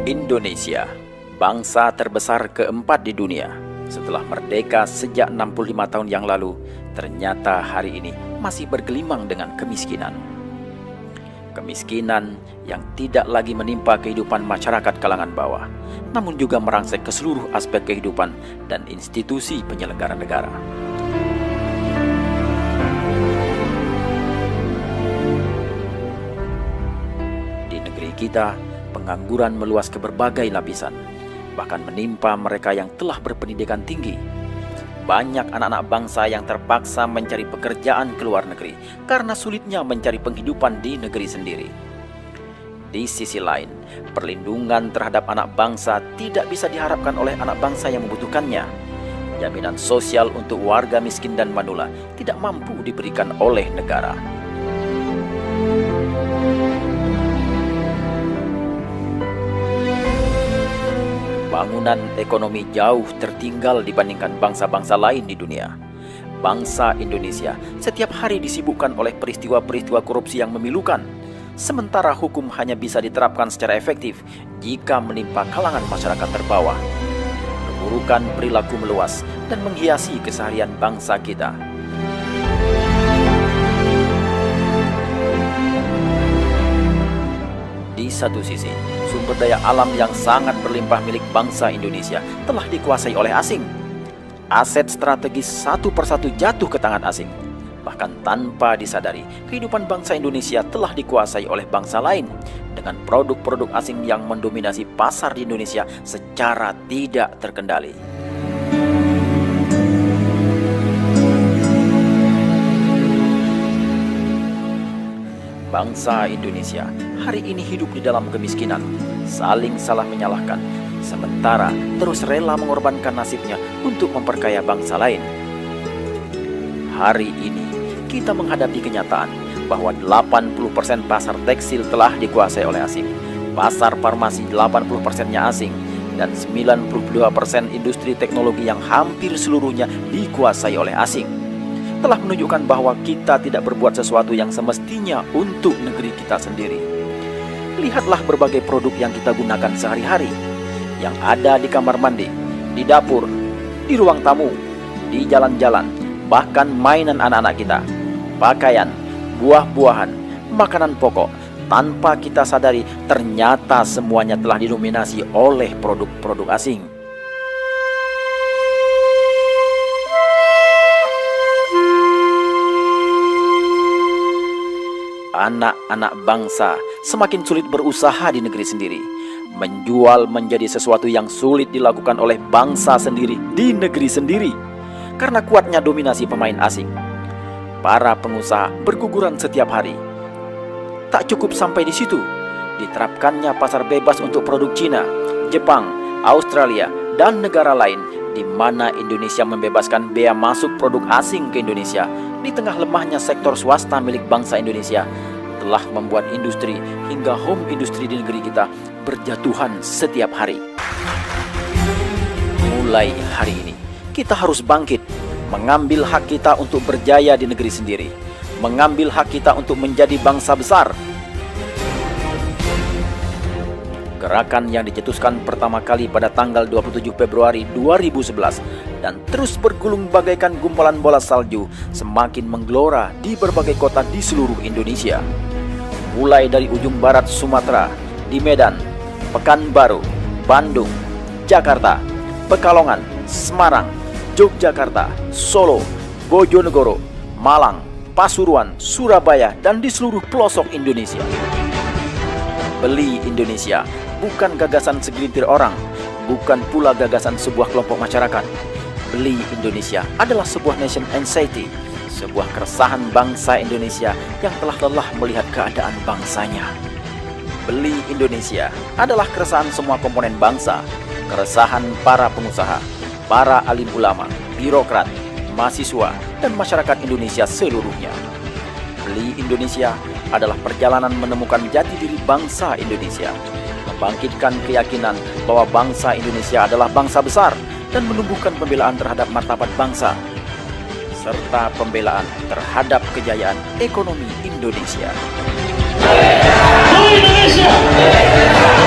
Indonesia, bangsa terbesar keempat di dunia. Setelah merdeka sejak 65 tahun yang lalu, ternyata hari ini masih bergelimang dengan kemiskinan. Kemiskinan yang tidak lagi menimpa kehidupan masyarakat kalangan bawah, namun juga merangsek ke seluruh aspek kehidupan dan institusi penyelenggara negara. Di negeri kita, pengangguran meluas ke berbagai lapisan, bahkan menimpa mereka yang telah berpendidikan tinggi. Banyak anak-anak bangsa yang terpaksa mencari pekerjaan ke luar negeri karena sulitnya mencari penghidupan di negeri sendiri. Di sisi lain, perlindungan terhadap anak bangsa tidak bisa diharapkan oleh anak bangsa yang membutuhkannya. Jaminan sosial untuk warga miskin dan manula tidak mampu diberikan oleh negara. Bangunan ekonomi jauh tertinggal dibandingkan bangsa-bangsa lain di dunia. Bangsa Indonesia setiap hari disibukkan oleh peristiwa-peristiwa korupsi yang memilukan, sementara hukum hanya bisa diterapkan secara efektif jika menimpa kalangan masyarakat terbawah. Keburukan perilaku meluas dan menghiasi keseharian bangsa kita. Di satu sisi, sumber daya alam yang sangat berlimpah milik bangsa Indonesia telah dikuasai oleh asing. Aset strategis satu persatu jatuh ke tangan asing. Bahkan tanpa disadari, kehidupan bangsa Indonesia telah dikuasai oleh bangsa lain dengan produk-produk asing yang mendominasi pasar di Indonesia secara tidak terkendali. Bangsa Indonesia hari ini hidup di dalam kemiskinan, saling salah menyalahkan, sementara terus rela mengorbankan nasibnya untuk memperkaya bangsa lain. Hari ini kita menghadapi kenyataan bahwa 80% pasar tekstil telah dikuasai oleh asing, pasar farmasi 80%-nya asing, dan 92% industri teknologi yang hampir seluruhnya dikuasai oleh asing. Telah menunjukkan bahwa kita tidak berbuat sesuatu yang semestinya untuk negeri kita sendiri. Lihatlah berbagai produk yang kita gunakan sehari-hari, yang ada di kamar mandi, di dapur, di ruang tamu, di jalan-jalan, bahkan mainan anak-anak kita, pakaian, buah-buahan, makanan pokok. Tanpa kita sadari, ternyata semuanya telah didominasi oleh produk-produk asing. Anak-anak bangsa semakin sulit berusaha di negeri sendiri. Menjual menjadi sesuatu yang sulit dilakukan oleh bangsa sendiri di negeri sendiri karena kuatnya dominasi pemain asing. Para pengusaha berguguran setiap hari. Tak cukup sampai di situ, diterapkannya pasar bebas untuk produk Cina, Jepang, Australia, dan negara lain di mana Indonesia membebaskan bea masuk produk asing ke Indonesia. Di tengah lemahnya sektor swasta milik bangsa Indonesia telah membuat industri hingga home industri di negeri kita berjatuhan setiap hari. Mulai hari ini, kita harus bangkit, mengambil hak kita untuk berjaya di negeri sendiri, mengambil hak kita untuk menjadi bangsa besar. Gerakan yang dicetuskan pertama kali pada tanggal 27 Februari 2011 dan terus bergulung bagaikan gumpalan bola salju semakin menggelora di berbagai kota di seluruh Indonesia. Mulai dari ujung barat Sumatera, di Medan, Pekanbaru, Bandung, Jakarta, Pekalongan, Semarang, Yogyakarta, Solo, Bojonegoro, Malang, Pasuruan, Surabaya, dan di seluruh pelosok Indonesia. Beli Indonesia bukan gagasan segelintir orang, bukan pula gagasan sebuah kelompok masyarakat. Beli Indonesia adalah sebuah nation anxiety, sebuah keresahan bangsa Indonesia yang telah lelah melihat keadaan bangsanya. Beli Indonesia adalah keresahan semua komponen bangsa, keresahan para pengusaha, para alim ulama, birokrat, mahasiswa, dan masyarakat Indonesia seluruhnya. Beli Indonesia adalah perjalanan menemukan jati diri bangsa Indonesia, membangkitkan keyakinan bahwa bangsa Indonesia adalah bangsa besar dan menumbuhkan pembelaan terhadap martabat bangsa, serta pembelaan terhadap kejayaan ekonomi Indonesia. Indonesia!